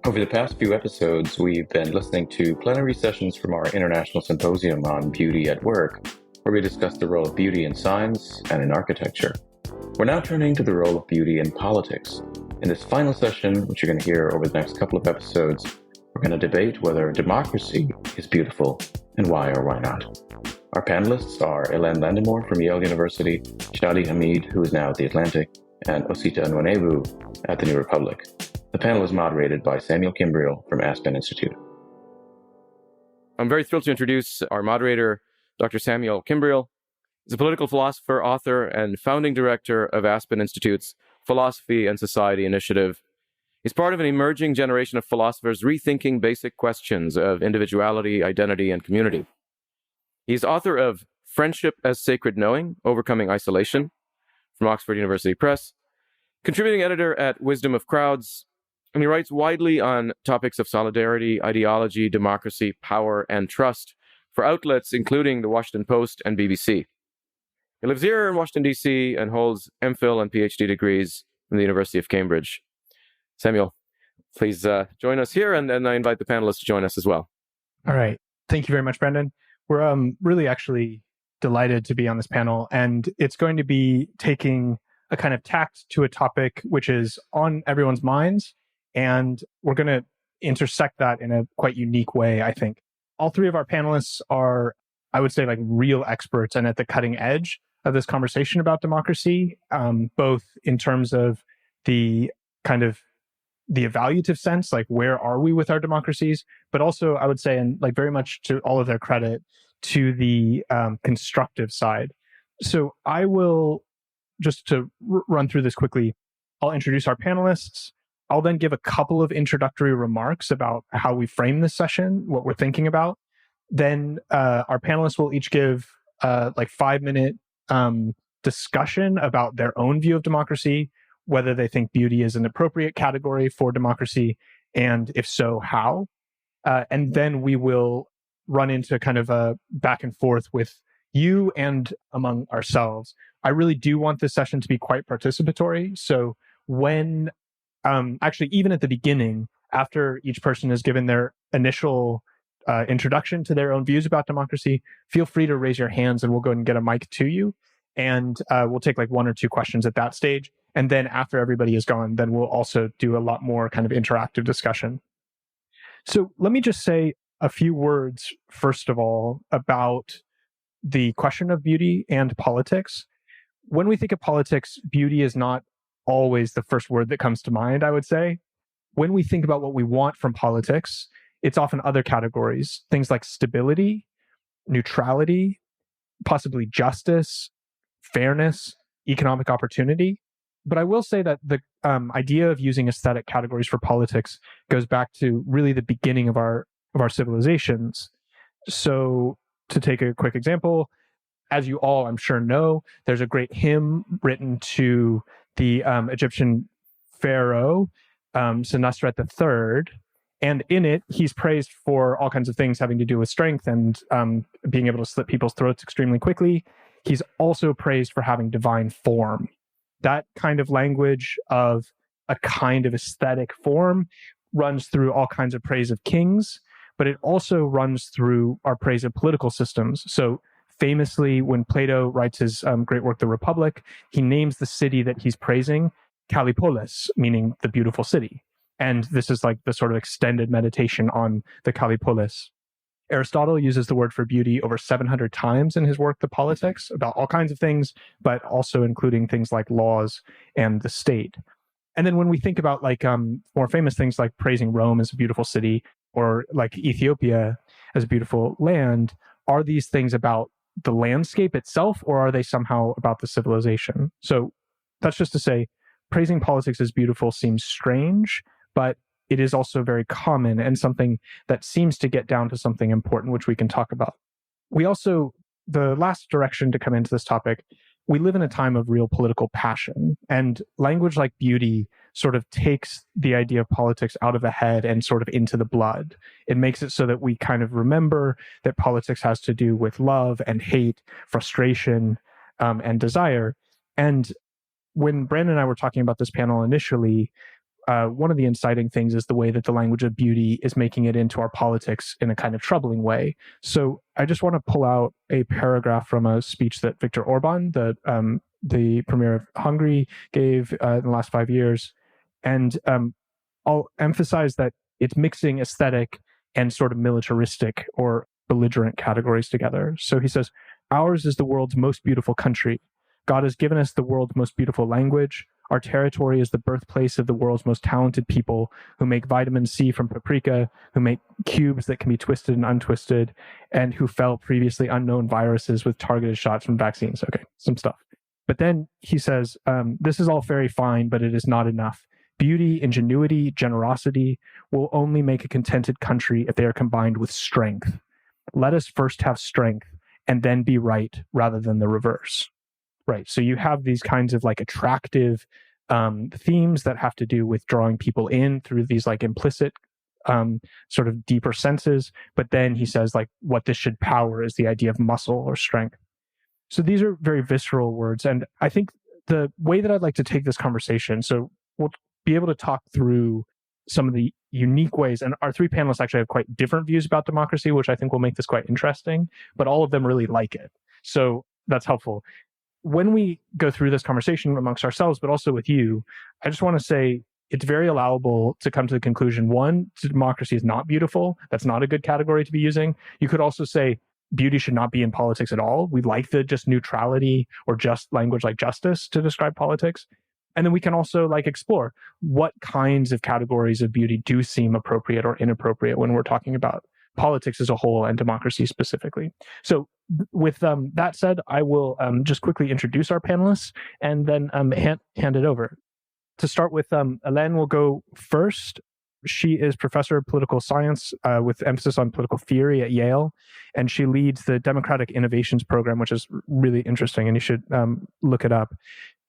Over the past few episodes, we've been listening to plenary sessions from our international symposium on beauty at work, where we discussed the role of beauty in science and in architecture. We're now turning to the role of beauty in politics. In this final session, which you're going to hear over the next couple of episodes, we're going to debate whether democracy is beautiful and why or why not. Our panelists are Hélène Landemore from Yale University, Shadi Hamid, who is now at the Atlantic, and Osita and Nwanevu at the New Republic. The panel is moderated by Samuel Kimbriel from Aspen Institute. I'm very thrilled to introduce our moderator, Dr. Samuel Kimbriel. He's a political philosopher, author, and founding director of Aspen Institute's Philosophy and Society Initiative. He's part of an emerging generation of philosophers rethinking basic questions of individuality, identity, and community. He's author of Friendship as Sacred Knowing, Overcoming Isolation, from Oxford University Press, contributing editor at Wisdom of Crowds, and he writes widely on topics of solidarity, ideology, democracy, power, and trust for outlets including the Washington Post and BBC. He lives here in Washington, D.C., and holds MPhil and PhD degrees from the University of Cambridge. Samuel, please join us here, and I invite the panelists to join us as well. All right. Thank you very much, Brendan. We're really actually delighted to be on this panel, and it's going to be taking a kind of tact to a topic which is on everyone's minds, and we're going to intersect that in a quite unique way, I think. All three of our panelists are, I would say, like real experts and at the cutting edge of this conversation about democracy, both in terms of the kind of the evaluative sense, like where are we with our democracies, but also I would say, and like very much to all of their credit, to the constructive side. So I will, just to run through this quickly, I'll introduce our panelists. I'll then give a couple of introductory remarks about how we frame this session, what we're thinking about. Then our panelists will each give like 5-minute discussion about their own view of democracy, whether they think beauty is an appropriate category for democracy, and if so, how. And then we will run into kind of a back and forth with you and among ourselves. I really do want this session to be quite participatory. So when actually, even at the beginning, after each person has given their initial introduction to their own views about democracy, feel free to raise your hands and we'll go ahead and get a mic to you. And we'll take like 1 or 2 questions at that stage. And then after everybody is gone, then we'll also do a lot more kind of interactive discussion. So let me just say a few words, first of all, about the question of beauty and politics. When we think of politics, beauty is not always the first word that comes to mind, I would say. When we think about what we want from politics, it's often other categories, things like stability, neutrality, possibly justice, fairness, economic opportunity. But I will say that the idea of using aesthetic categories for politics goes back to really the beginning of our civilizations. So to take a quick example, as you all, I'm sure, know, there's a great hymn written to the Egyptian pharaoh, Senusret III, and in it, he's praised for all kinds of things having to do with strength and being able to slit people's throats extremely quickly. He's also praised for having divine form. That kind of language of a kind of aesthetic form runs through all kinds of praise of kings, but it also runs through our praise of political systems. So famously, when Plato writes his great work, The Republic, he names the city that he's praising Kallipolis, meaning the beautiful city. And this is like the sort of extended meditation on the Kallipolis. Aristotle uses the word for beauty over 700 times in his work, The Politics, about all kinds of things, but also including things like laws and the state. And then when we think about like more famous things like praising Rome as a beautiful city or like Ethiopia as a beautiful land, are these things about the landscape itself or are they somehow about the civilization? So that's just to say, praising politics as beautiful seems strange, but it is also very common and something that seems to get down to something important, which we can talk about. We also, the last direction to come into this topic, we live in a time of real political passion, and language like beauty sort of takes the idea of politics out of the head and sort of into the blood. It makes it so that we kind of remember that politics has to do with love and hate, frustration, and desire. And when Brandon and I were talking about this panel initially, one of the inciting things is the way that the language of beauty is making it into our politics in a kind of troubling way. So I just want to pull out a paragraph from a speech that Viktor Orban, the premier of Hungary, gave in the last 5 years. And I'll emphasize that it's mixing aesthetic and sort of militaristic or belligerent categories together. So he says, "Ours is the world's most beautiful country. God has given us the world's most beautiful language. Our territory is the birthplace of the world's most talented people who make vitamin C from paprika, who make cubes that can be twisted and untwisted, and who fell previously unknown viruses with targeted shots from vaccines." Okay, some stuff. But then he says, this is all very fine, but it is not enough. Beauty, ingenuity, generosity will only make a contented country if they are combined with strength. Let us first have strength and then be right rather than the reverse. Right. So you have these kinds of like attractive themes that have to do with drawing people in through these like implicit sort of deeper senses. But then he says like what this should power is the idea of muscle or strength. So these are very visceral words. And I think the way that I'd like to take this conversation, so we'll be able to talk through some of the unique ways, and our three panelists actually have quite different views about democracy, which I think will make this quite interesting, but all of them really like it. So that's helpful. When we go through this conversation amongst ourselves, but also with you, I just want to say it's very allowable to come to the conclusion, one, democracy is not beautiful. That's not a good category to be using. You could also say beauty should not be in politics at all. We like the just neutrality or just language like justice to describe politics. And then we can also like explore what kinds of categories of beauty do seem appropriate or inappropriate when we're talking about politics as a whole and democracy specifically. So with that said, I will just quickly introduce our panelists and then hand it over. To start with, Hélène will go first. She is professor of political science with emphasis on political theory at Yale, and she leads the Democratic Innovations Program, which is really interesting, and you should look it up.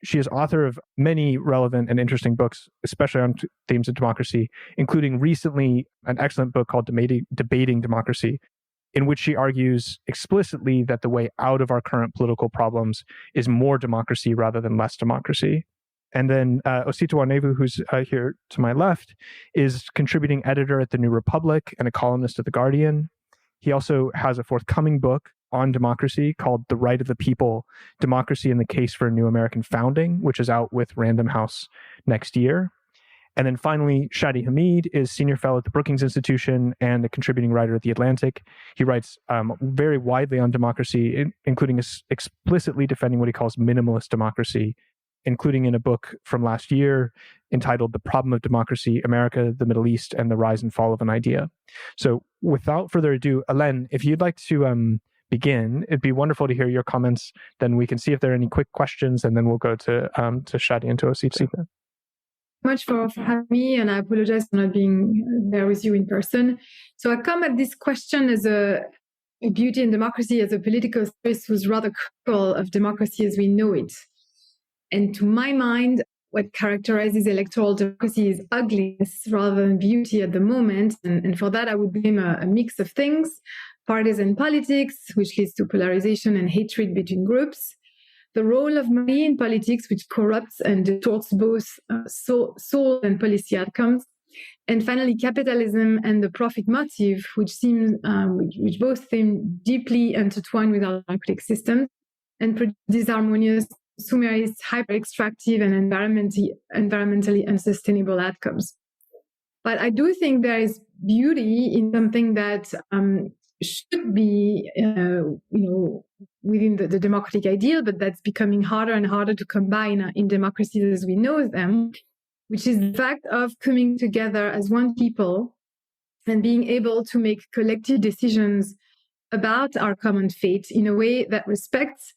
She is author of many relevant and interesting books, especially on themes of democracy, including recently an excellent book called Debating Democracy, in which she argues explicitly that the way out of our current political problems is more democracy rather than less democracy. And then Osita Nwanevu, who's here to my left, is contributing editor at The New Republic and a columnist at The Guardian. He also has a forthcoming book on democracy called The Right of the People, Democracy and the Case for a New American Founding, which is out with Random House next year. And then finally, Shadi Hamid is senior fellow at the Brookings Institution and a contributing writer at The Atlantic. He writes very widely on democracy, including explicitly defending what he calls minimalist democracy, including in a book from last year entitled The Problem of Democracy, America, the Middle East, and the Rise and Fall of an Idea. So without further ado, Hélène, if you'd like to begin, it'd be wonderful to hear your comments. Then we can see if there are any quick questions, and then we'll go to Shadi and to Osita. Much for having me, and I apologize for not being there with you in person. So I come at this question as a beauty and democracy as a political space who's rather critical of democracy as we know it. And to my mind, what characterizes electoral democracy is ugliness rather than beauty at the moment. And for that, I would blame a mix of things: partisan politics, which leads to polarization and hatred between groups; the role of money in politics, which corrupts and distorts both soul and policy outcomes; and finally, capitalism and the profit motive, which both seem deeply intertwined with our democratic system and produce disharmonious, consumerist, hyper-extractive, and environmentally unsustainable outcomes. But I do think there is beauty in something that should be, within the democratic ideal, but that's becoming harder and harder to combine in democracies as we know them, which is the fact of coming together as one people and being able to make collective decisions about our common fate in a way that respects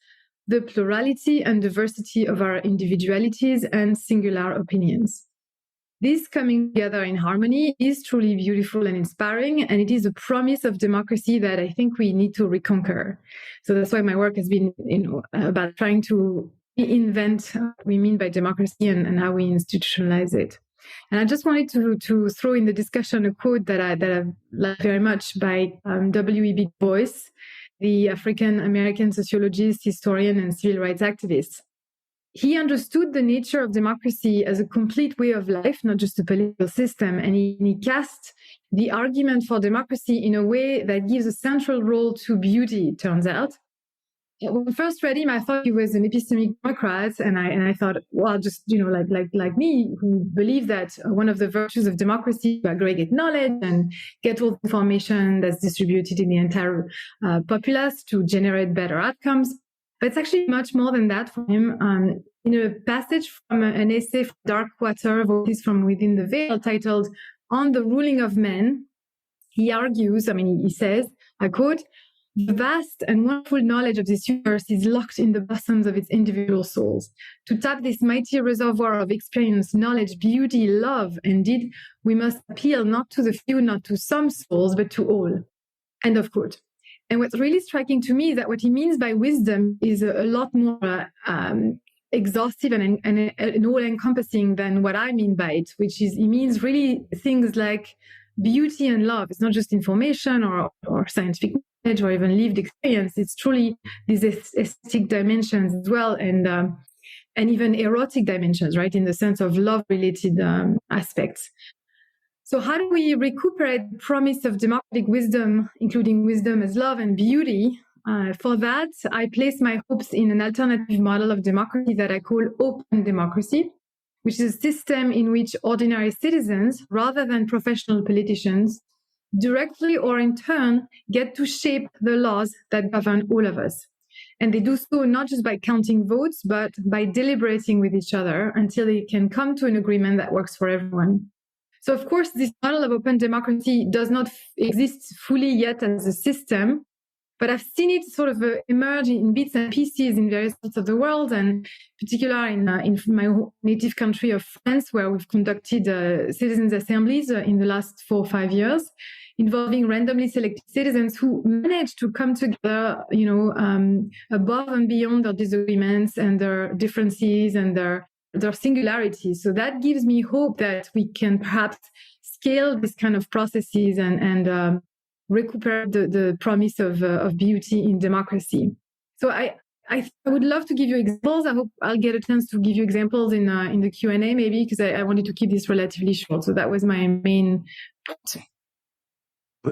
the plurality and diversity of our individualities and singular opinions. This coming together in harmony is truly beautiful and inspiring, and it is a promise of democracy that I think we need to reconquer. So that's why my work has been, about trying to reinvent what we mean by democracy and how we institutionalize it. And I just wanted to throw in the discussion a quote that I like very much by W.E.B. Du Bois, the African-American sociologist, historian, and civil rights activist. he understood the nature of democracy as a complete way of life, not just a political system. And he cast the argument for democracy in a way that gives a central role to beauty, it turns out. When I first read him, I thought he was an epistemic Democrat, and I thought, well, just like me, who believe that one of the virtues of democracy is to aggregate knowledge and get all the information that's distributed in the entire populace to generate better outcomes. But it's actually much more than that for him. In a passage from an essay from Darkwater, Voices from Within the Veil, titled "On the Ruling of Men," he argues, he says, I quote, "The vast and wonderful knowledge of this universe is locked in the bosoms of its individual souls. To tap this mighty reservoir of experience, knowledge, beauty, love, indeed, we must appeal not to the few, not to some souls, but to all." End of quote. And what's really striking to me is that what he means by wisdom is a lot more exhaustive and all-encompassing than what I mean by it, which is, he means really things like beauty and love. It's not just information or scientific knowledge or even lived experience. It's truly these aesthetic dimensions as well, and even erotic dimensions, right, in the sense of love-related aspects. So how do we recuperate the promise of democratic wisdom, including wisdom as love and beauty? For that, I place my hopes in an alternative model of democracy that I call open democracy, which is a system in which ordinary citizens, rather than professional politicians, directly or in turn, get to shape the laws that govern all of us. And they do so not just by counting votes, but by deliberating with each other until they can come to an agreement that works for everyone. So, of course, this model of open democracy does not exist fully yet as a system, but I've seen it sort of emerge in bits and pieces in various parts of the world, and particularly in my native country of France, where we've conducted citizens' assemblies in the last 4 or 5 years, involving randomly selected citizens who managed to come together, above and beyond their disagreements and their differences and their singularities. So that gives me hope that we can perhaps scale this kind of processes and recuperate the promise of beauty in democracy. So I would love to give you examples. I hope I'll get a chance to give you examples in the Q&A maybe, because I wanted to keep this relatively short. So that was my main point.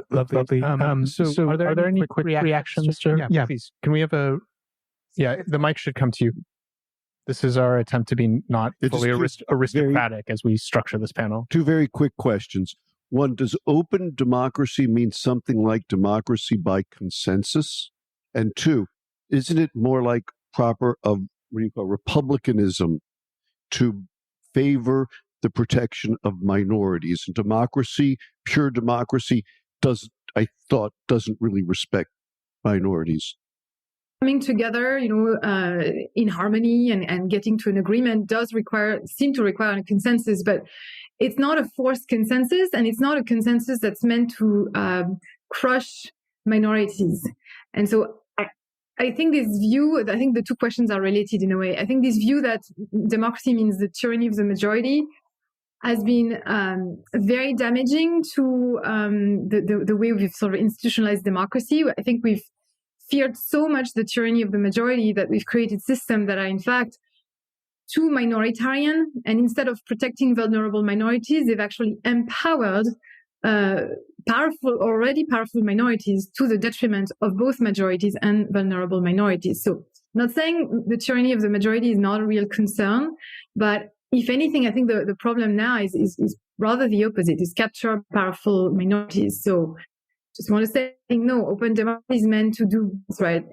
Lovely. So are there any quick reactions? Yeah, please. Can we have the mic should come to you. This is our attempt to be not fully aristocratic as we structure this panel. 2 very quick questions. One, does open democracy mean something like democracy by consensus? And 2, isn't it more like proper republicanism to favor the protection of minorities? And democracy, pure democracy, doesn't really respect minorities. Coming together, in harmony and getting to an agreement does seem to require a consensus, but it's not a forced consensus, and it's not a consensus that's meant to crush minorities. And so I think the 2 questions are related in a way. I think this view that democracy means the tyranny of the majority has been very damaging to the way we've sort of institutionalized democracy. I think we've feared so much the tyranny of the majority that we've created systems that are in fact too minoritarian, and instead of protecting vulnerable minorities, they've actually empowered already powerful minorities to the detriment of both majorities and vulnerable minorities. So not saying the tyranny of the majority is not a real concern, but if anything, I think the problem now is rather the opposite, is capture powerful minorities. So just want to say, no, open democracy is meant to do this, right?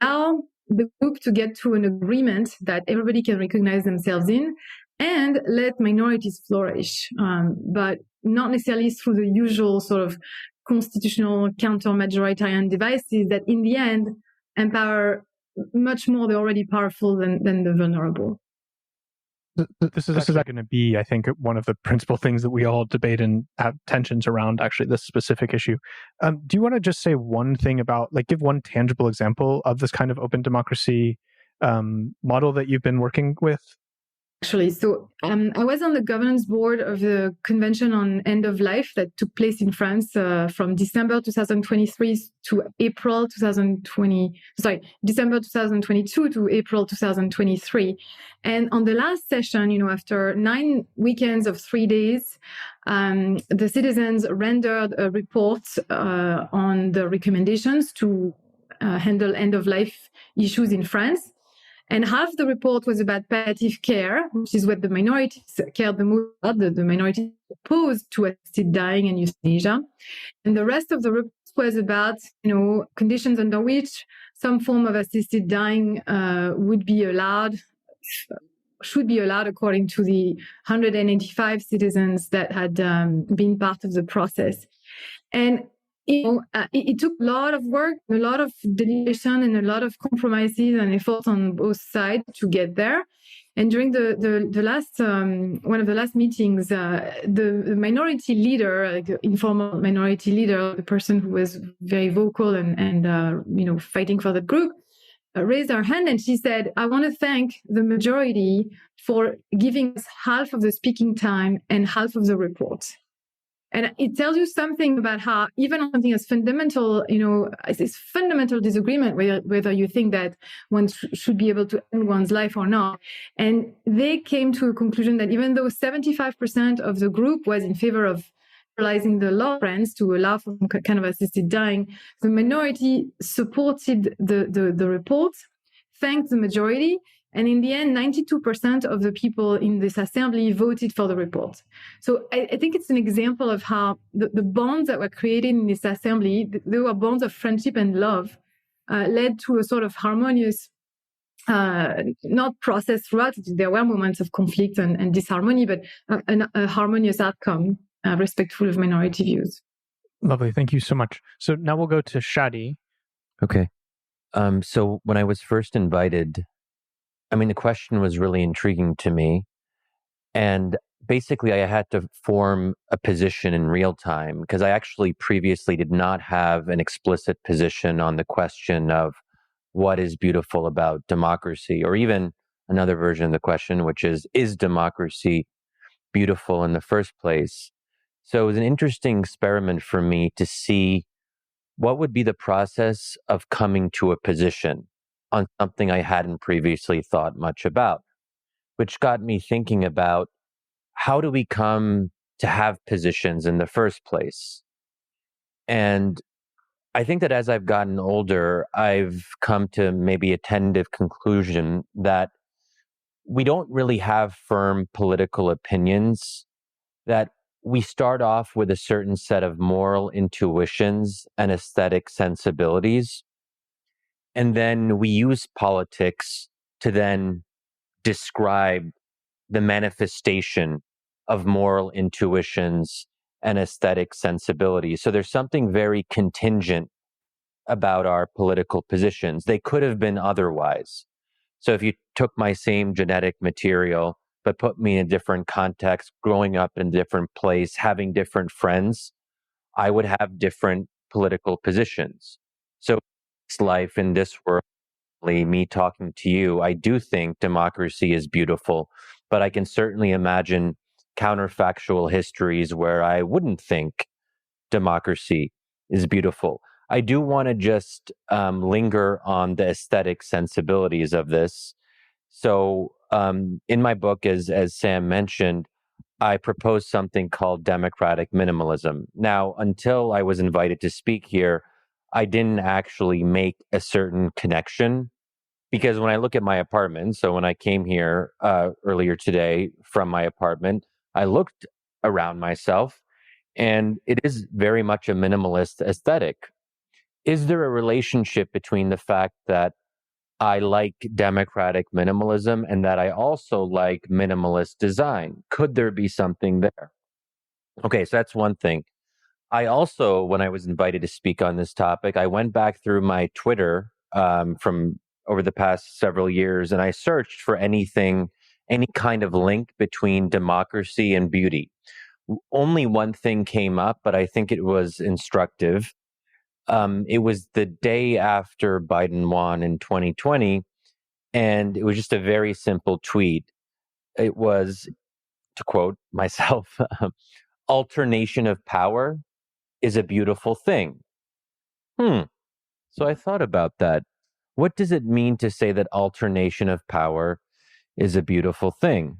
Now, the group to get to an agreement that everybody can recognize themselves in and let minorities flourish, but not necessarily through the usual sort of constitutional counter-majoritarian devices that in the end empower much more the already powerful than the vulnerable. This is going to be, I think, one of the principal things that we all debate and have tensions around, actually, this specific issue. Do you want to just say one thing about, give one tangible example of this kind of open democracy model that you've been working with? actually. So I was on the governance board of the Convention on End of Life that took place in France from December 2023 to April 2020. Sorry, December 2022 to April 2023. And on the last session, after 9 weekends of 3 days, the citizens rendered a report on the recommendations to handle end of life issues in France. And half the report was about palliative care, which is what the minorities cared the most about. The minorities opposed to assisted dying and euthanasia. And the rest of the report was about, conditions under which some form of assisted dying should be allowed according to the 185 citizens that had been part of the process. And it took a lot of work, a lot of deliberation, and a lot of compromises and efforts on both sides to get there. And during the last one of the last meetings, the minority leader, the informal minority leader, the person who was very vocal and fighting for the group, raised her hand and she said, "I want to thank the majority for giving us half of the speaking time and half of the report." And it tells you something about how even on something as fundamental, it's fundamental disagreement whether you think that one should be able to end one's life or not. And they came to a conclusion that even though 75% of the group was in favor of liberalizing the law France to allow for some kind of assisted dying, the minority supported the report, thanked the majority. And in the end, 92% of the people in this assembly voted for the report. So I think it's an example of how the bonds that were created in this assembly, they were bonds of friendship and love, led to a sort of harmonious, not process throughout. There were moments of conflict and disharmony, but a harmonious outcome, respectful of minority views. Lovely. Thank you so much. So now we'll go to Shadi. Okay. So when I was first invited, the question was really intriguing to me. And basically, I had to form a position in real time because I actually previously did not have an explicit position on the question of what is beautiful about democracy, or even another version of the question, which is democracy beautiful in the first place? So it was an interesting experiment for me to see what would be the process of coming to a position on something I hadn't previously thought much about, which got me thinking about how do we come to have positions in the first place? And I think that as I've gotten older, I've come to maybe a tentative conclusion that we don't really have firm political opinions, that we start off with a certain set of moral intuitions and aesthetic sensibilities. And then we use politics to then describe the manifestation of moral intuitions and aesthetic sensibilities. So there's something very contingent about our political positions. They could have been otherwise. So if you took my same genetic material, but put me in a different context, growing up in a different place, having different friends, I would have different political positions. So it's life in this world, me talking to you, I do think democracy is beautiful, but I can certainly imagine counterfactual histories where I wouldn't think democracy is beautiful. I do want to just linger on the aesthetic sensibilities of this. So in my book, as Sam mentioned, I proposed something called democratic minimalism. Now, until I was invited to speak here, I didn't actually make a certain connection, because when I look at my apartment, so when I came here earlier today from my apartment, I looked around myself, and it is very much a minimalist aesthetic. Is there a relationship between the fact that I like democratic minimalism and that I also like minimalist design? Could there be something there? Okay, so that's one thing. I also, when I was invited to speak on this topic, I went back through my Twitter from over the past several years, and I searched for any kind of link between democracy and beauty. Only one thing came up, but I think it was instructive. It was the day after Biden won in 2020, and it was just a very simple tweet. it was, to quote myself, alternation of power is a beautiful thing. So I thought about that. What does it mean to say that alternation of power is a beautiful thing?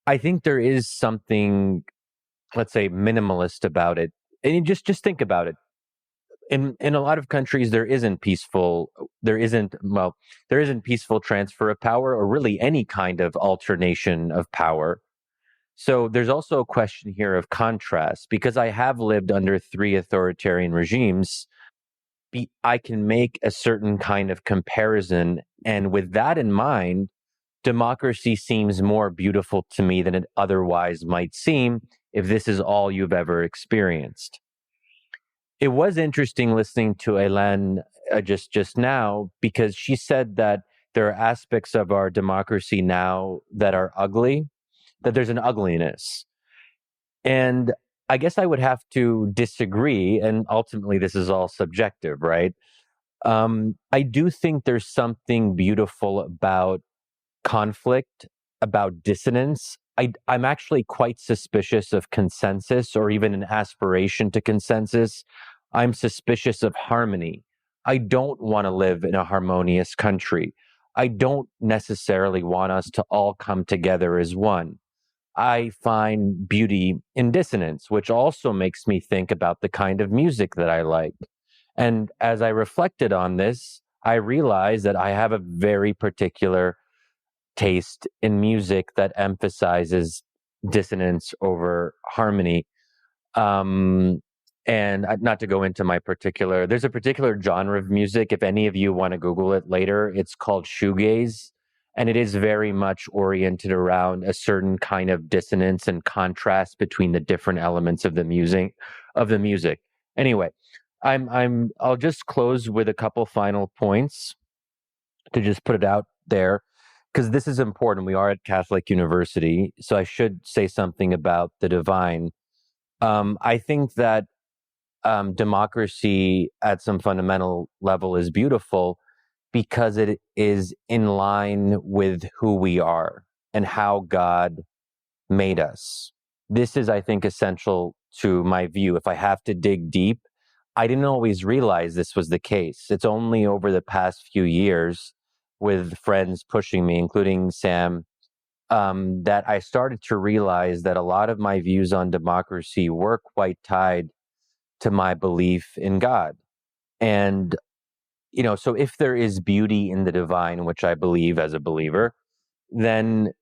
I think there is something, let's say, minimalist about it. And you just think about it. In a lot of countries, there isn't peaceful transfer of power, or really any kind of alternation of power. So there's also a question here of contrast. Because I have lived under 3 authoritarian regimes, I can make a certain kind of comparison. And with that in mind, democracy seems more beautiful to me than it otherwise might seem if this is all you've ever experienced. It was interesting listening to Hélène just now, because she said that there are aspects of our democracy now that are ugly, that there's an ugliness. And I guess I would have to disagree, and ultimately this is all subjective, right? I do think there's something beautiful about conflict, about dissonance. I'm actually quite suspicious of consensus, or even an aspiration to consensus. I'm suspicious of harmony. I don't want to live in a harmonious country. I don't necessarily want us to all come together as one. I find beauty in dissonance, which also makes me think about the kind of music that I like. And as I reflected on this, I realized that I have a very particular taste in music that emphasizes dissonance over harmony. And not to go into there's a particular genre of music. If any of you want to Google it later, it's called shoegaze. And it is very much oriented around a certain kind of dissonance and contrast between the different elements of the music. Anyway, I'll just close with a couple final points to just put it out there, because this is important. We are at Catholic University, so I should say something about the divine. I think that democracy at some fundamental level is beautiful because it is in line with who we are and how God made us. This is, I think, essential to my view. If I have to dig deep, I didn't always realize this was the case. It's only over the past few years, with friends pushing me, including Sam, that I started to realize that a lot of my views on democracy were quite tied to my belief in God. And, so if there is beauty in the divine, which I believe as a believer, then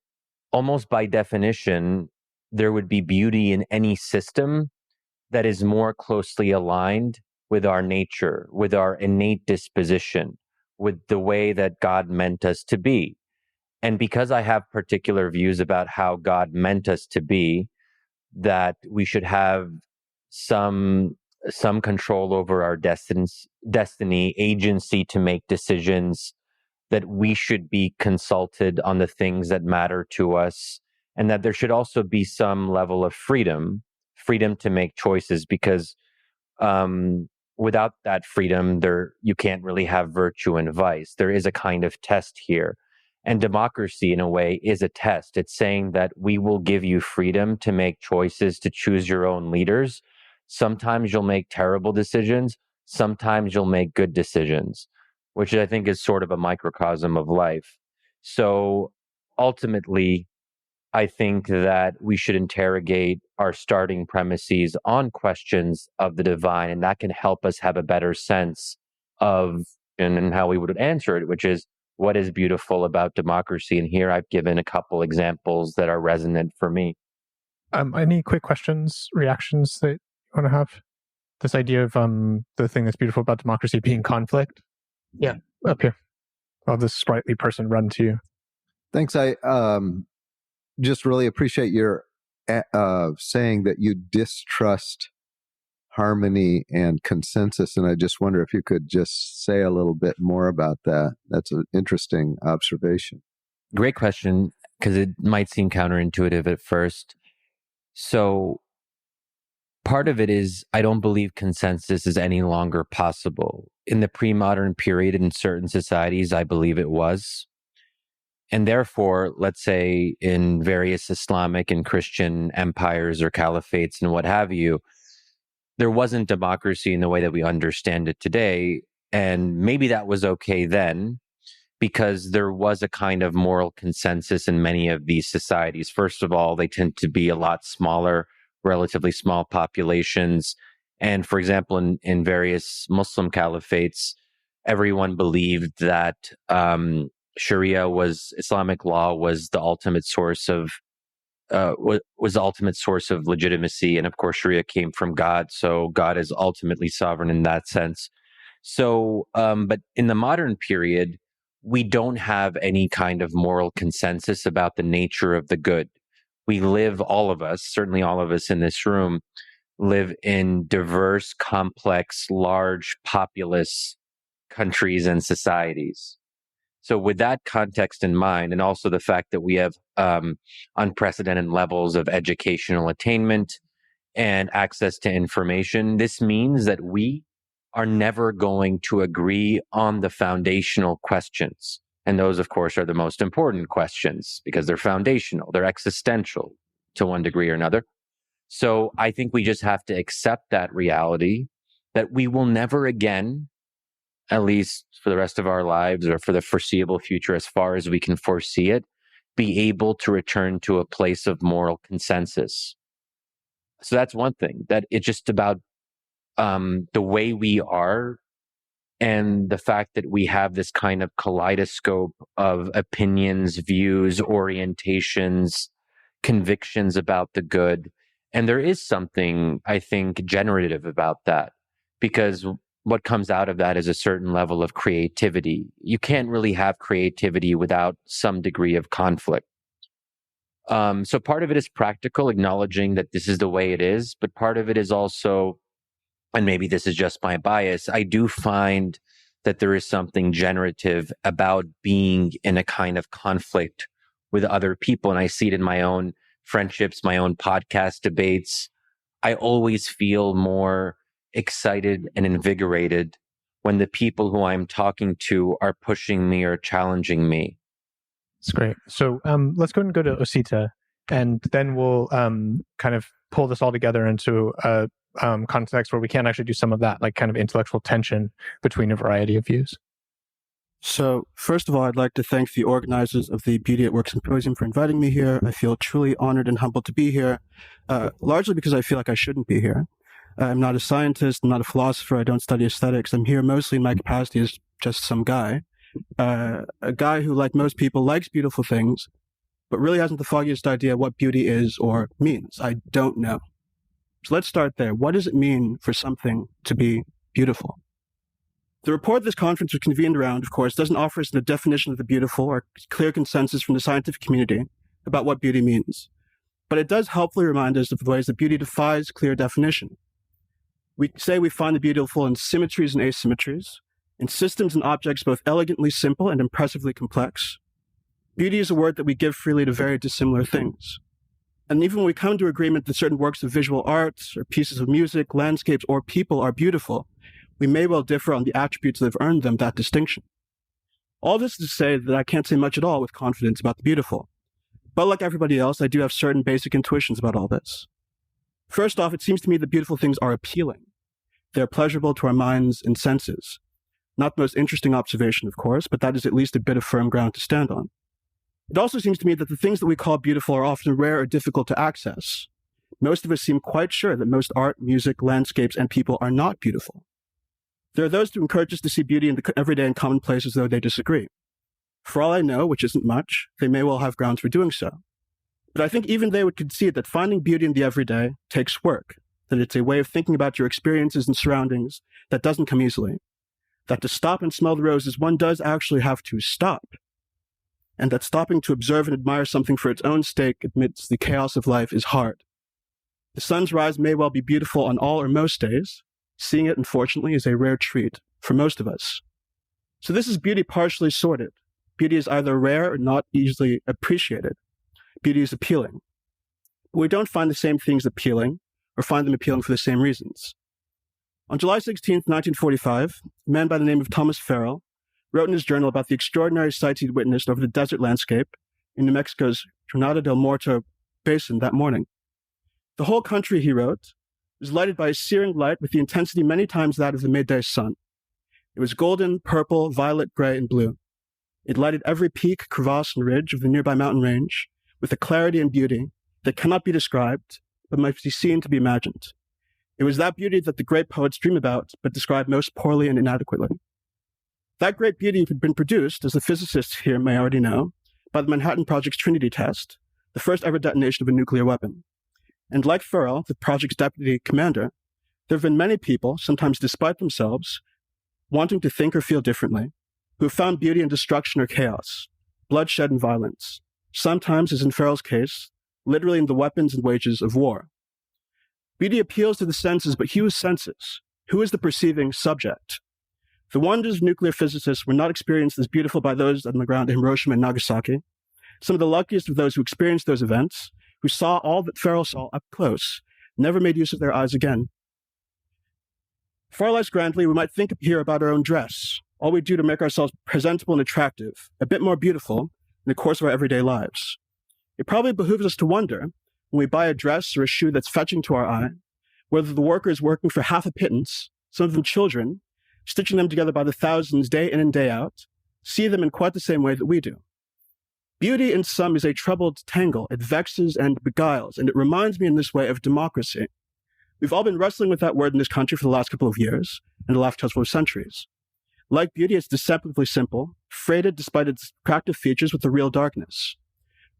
almost by definition, there would be beauty in any system that is more closely aligned with our nature, with our innate disposition, with the way that God meant us to be. And because I have particular views about how God meant us to be, that we should have some control over our destiny, agency to make decisions, that we should be consulted on the things that matter to us, and that there should also be some level of freedom to make choices, because without that freedom, you can't really have virtue and vice. There is a kind of test here. And democracy, in a way, is a test. It's saying that we will give you freedom to make choices, to choose your own leaders. Sometimes you'll make terrible decisions. Sometimes you'll make good decisions, which I think is sort of a microcosm of life. So ultimately, I think that we should interrogate our starting premises on questions of the divine, and that can help us have a better sense of and how we would answer it, which is, what is beautiful about democracy? And here I've given a couple examples that are resonant for me. Any quick questions, reactions that you want to have? This idea of the thing that's beautiful about democracy being conflict? Yeah, up here. I'll this sprightly person run to you. Thanks. I just really appreciate your saying that you distrust harmony and consensus. And I just wonder if you could just say a little bit more about that. That's an interesting observation. Great question, because it might seem counterintuitive at first. So part of it is I don't believe consensus is any longer possible. In the pre-modern period, in certain societies, I believe it was. And therefore, let's say in various Islamic and Christian empires or caliphates and what have you, there wasn't democracy in the way that we understand it today. And maybe that was okay then, because there was a kind of moral consensus in many of these societies. First of all, they tend to be a lot smaller, relatively small populations. And for example, in various Muslim caliphates, everyone believed that Sharia Islamic law was the ultimate source of was the ultimate source of legitimacy. And of course, Sharia came from God, so God is ultimately sovereign in that sense. So, but in the modern period, we don't have any kind of moral consensus about the nature of the good. We live, all of us, certainly all of us in this room, live in diverse, complex, large, populous countries and societies. So with that context in mind, and also the fact that we have unprecedented levels of educational attainment and access to information, this means that we are never going to agree on the foundational questions. And those, of course, are the most important questions because they're foundational, they're existential to one degree or another. So I think we just have to accept that reality that we will never again, at least for the rest of our lives or for the foreseeable future, as far as we can foresee it, be able to return to a place of moral consensus. So that's one thing, that it's just about the way we are and the fact that we have this kind of kaleidoscope of opinions, views, orientations, convictions about the good. And there is something, I think, generative about that, because what comes out of that is a certain level of creativity. You can't really have creativity without some degree of conflict. So part of it is practical, acknowledging that this is the way it is, but part of it is also, and maybe this is just my bias, I do find that there is something generative about being in a kind of conflict with other people. And I see it in my own friendships, my own podcast debates. I always feel more excited and invigorated when the people who I'm talking to are pushing me or challenging me. That's great. So let's go and go to Osita, and then we'll kind of pull this all together into a context where we can actually do some of that, like kind of intellectual tension between a variety of views. So first of all, I'd like to thank the organizers of the Beauty at Work Symposium for inviting me here. I feel truly honored and humbled to be here, largely because I feel like I shouldn't be here. I'm not a scientist, I'm not a philosopher, I don't study aesthetics. I'm here mostly in my capacity as just some guy. A guy who, like most people, likes beautiful things, but really hasn't the foggiest idea what beauty is or means. I don't know. So let's start there. What does it mean for something to be beautiful? The report this conference was convened around, of course, doesn't offer us the definition of the beautiful or clear consensus from the scientific community about what beauty means. But it does helpfully remind us of the ways that beauty defies clear definition. We say we find the beautiful in symmetries and asymmetries, in systems and objects both elegantly simple and impressively complex. Beauty is a word that we give freely to very dissimilar things. And even when we come to agreement that certain works of visual arts or pieces of music, landscapes, or people are beautiful, we may well differ on the attributes that have earned them that distinction. All this is to say that I can't say much at all with confidence about the beautiful. But like everybody else, I do have certain basic intuitions about all this. First off, it seems to me that beautiful things are appealing. They're pleasurable to our minds and senses. Not the most interesting observation, of course, but that is at least a bit of firm ground to stand on. It also seems to me that the things that we call beautiful are often rare or difficult to access. Most of us seem quite sure that most art, music, landscapes, and people are not beautiful. There are those who encourage us to see beauty in the everyday and commonplace as though they disagree. For all I know, which isn't much, they may well have grounds for doing so. But I think even they would concede that finding beauty in the everyday takes work, that it's a way of thinking about your experiences and surroundings that doesn't come easily, that to stop and smell the roses, one does actually have to stop, and that stopping to observe and admire something for its own sake amidst the chaos of life is hard. The sun's rise may well be beautiful on all or most days. Seeing it, unfortunately, is a rare treat for most of us. So this is beauty partially sorted. Beauty is either rare or not easily appreciated. Beauty is appealing. But we don't find the same things appealing or find them appealing for the same reasons. On July 16, 1945, a man by the name of Thomas Farrell wrote in his journal about the extraordinary sights he'd witnessed over the desert landscape in New Mexico's Trinidad del Muerto basin that morning. The whole country, he wrote, was lighted by a searing light with the intensity many times that of the midday sun. It was golden, purple, violet, gray, and blue. It lighted every peak, crevasse, and ridge of the nearby mountain range with a clarity and beauty that cannot be described, but might be seen to be imagined. It was that beauty that the great poets dream about, but describe most poorly and inadequately. That great beauty had been produced, as the physicists here may already know, by the Manhattan Project's Trinity test, the first ever detonation of a nuclear weapon. And like Farrell, the project's deputy commander, there have been many people, sometimes despite themselves, wanting to think or feel differently, who have found beauty in destruction or chaos, bloodshed and violence, sometimes, as in Farrell's case, literally in the weapons and wages of war. Beauty appeals to the senses, but whose senses? Who is the perceiving subject? The wonders of nuclear physicists were not experienced as beautiful by those on the ground in Hiroshima and Nagasaki. Some of the luckiest of those who experienced those events, who saw all that Farrell saw up close, never made use of their eyes again. Far less grandly, we might think here about our own dress, all we do to make ourselves presentable and attractive, a bit more beautiful in the course of our everyday lives. It probably behooves us to wonder, when we buy a dress or a shoe that's fetching to our eye, whether the worker is working for half a pittance, some of them children, stitching them together by the thousands day in and day out, see them in quite the same way that we do. Beauty in some is a troubled tangle. It vexes and beguiles, and it reminds me in this way of democracy. We've all been wrestling with that word in this country for the last couple of years and the last couple of centuries. Like beauty, it's deceptively simple, freighted despite its attractive features with a real darkness.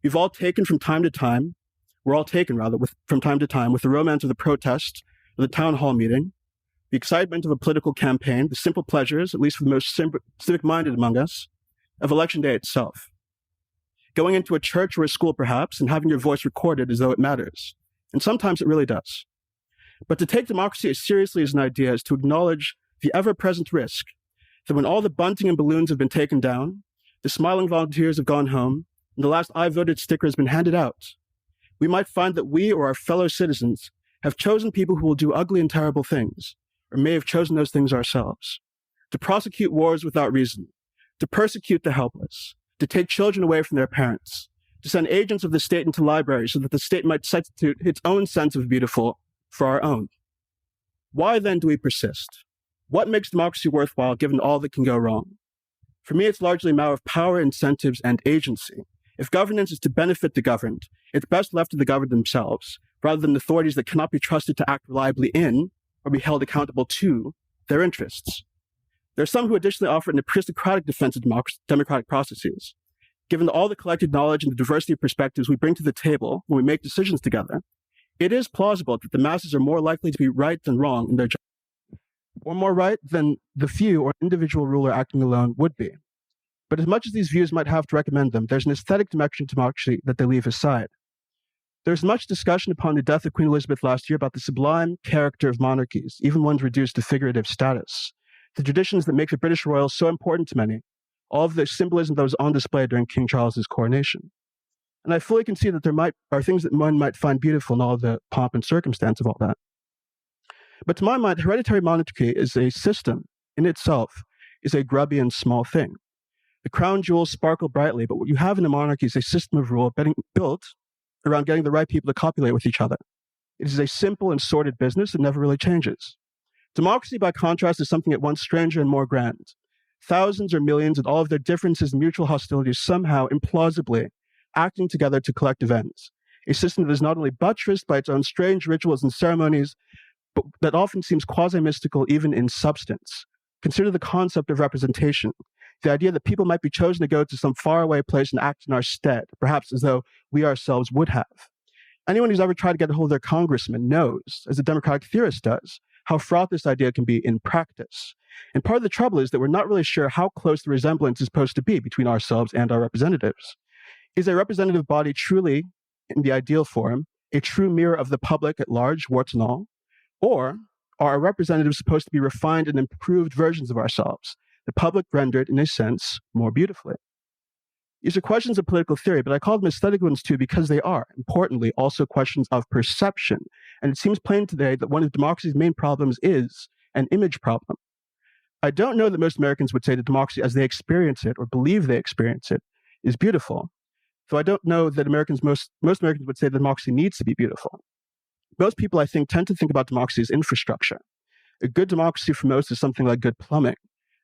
We're all taken from time to time with the romance of the protest, of the town hall meeting, the excitement of a political campaign, the simple pleasures, at least for the most civic-minded among us, of Election Day itself. Going into a church or a school, perhaps, and having your voice recorded as though it matters. And sometimes it really does. But to take democracy as seriously as an idea is to acknowledge the ever-present risk that when all the bunting and balloons have been taken down, the smiling volunteers have gone home, and the last I voted sticker has been handed out, we might find that we or our fellow citizens have chosen people who will do ugly and terrible things, or may have chosen those things ourselves. To prosecute wars without reason, to persecute the helpless, to take children away from their parents, to send agents of the state into libraries so that the state might substitute its own sense of beautiful for our own. Why then do we persist? What makes democracy worthwhile given all that can go wrong? For me, it's largely a matter of power, incentives, and agency. If governance is to benefit the governed, it's best left to the governed themselves, rather than authorities that cannot be trusted to act reliably in or be held accountable to their interests. There are some who additionally offer an aristocratic defense of democratic processes. Given all the collected knowledge and the diversity of perspectives we bring to the table when we make decisions together, it is plausible that the masses are more likely to be right than wrong in their judgment, or more right than the few or individual ruler acting alone would be. But as much as these views might have to recommend them, there's an aesthetic dimension to democracy that they leave aside. There's much discussion upon the death of Queen Elizabeth last year about the sublime character of monarchies, even ones reduced to figurative status, the traditions that make the British royals so important to many, all of the symbolism that was on display during King Charles's coronation. And I fully concede that there are things that one might find beautiful in all the pomp and circumstance of all that. But to my mind, hereditary monarchy is a system in itself, is a grubby and small thing. The crown jewels sparkle brightly, but what you have in a monarchy is a system of rule built around getting the right people to copulate with each other. It is a simple and sordid business that never really changes. Democracy, by contrast, is something at once stranger and more grand. Thousands or millions, and all of their differences and mutual hostilities somehow, implausibly, acting together to collective ends. A system that is not only buttressed by its own strange rituals and ceremonies, but that often seems quasi-mystical even in substance. Consider the concept of representation, the idea that people might be chosen to go to some faraway place and act in our stead, perhaps as though we ourselves would have. Anyone who's ever tried to get a hold of their congressman knows, as a democratic theorist does, how fraught this idea can be in practice. And part of the trouble is that we're not really sure how close the resemblance is supposed to be between ourselves and our representatives. Is a representative body truly, in the ideal form, a true mirror of the public at large, warts and all? Or are our representatives supposed to be refined and improved versions of ourselves, the public rendered, in a sense, more beautifully? These are questions of political theory, but I call them aesthetic ones too because they are, importantly, also questions of perception. And it seems plain today that one of democracy's main problems is an image problem. I don't know that most Americans would say that democracy as they experience it or believe they experience it is beautiful. So I don't know that most Americans would say that democracy needs to be beautiful. Most people, I think, tend to think about democracy as infrastructure. A good democracy for most is something like good plumbing,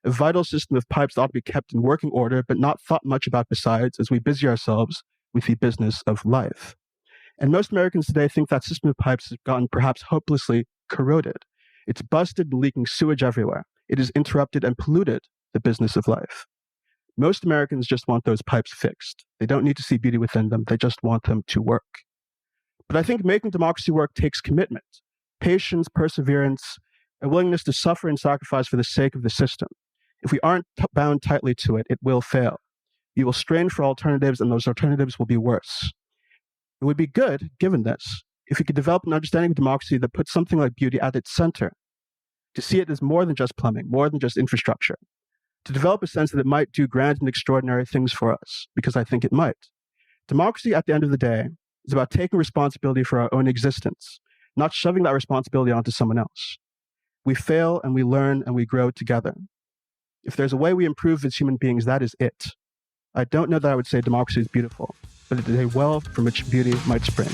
a vital system of pipes that ought to be kept in working order, but not thought much about besides as we busy ourselves with the business of life. And most Americans today think that system of pipes has gotten perhaps hopelessly corroded. It's busted and leaking sewage everywhere. It has interrupted and polluted the business of life. Most Americans just want those pipes fixed. They don't need to see beauty within them. They just want them to work. But I think making democracy work takes commitment, patience, perseverance, a willingness to suffer and sacrifice for the sake of the system. If we aren't bound tightly to it, it will fail. You will strain for alternatives, and those alternatives will be worse. It would be good, given this, if we could develop an understanding of democracy that puts something like beauty at its center, to see it as more than just plumbing, more than just infrastructure, to develop a sense that it might do grand and extraordinary things for us, because I think it might. Democracy, at the end of the day, is about taking responsibility for our own existence, not shoving that responsibility onto someone else. We fail and we learn and we grow together. If there's a way we improve as human beings, that is it. I don't know that I would say democracy is beautiful, but it is a well from which beauty might spring.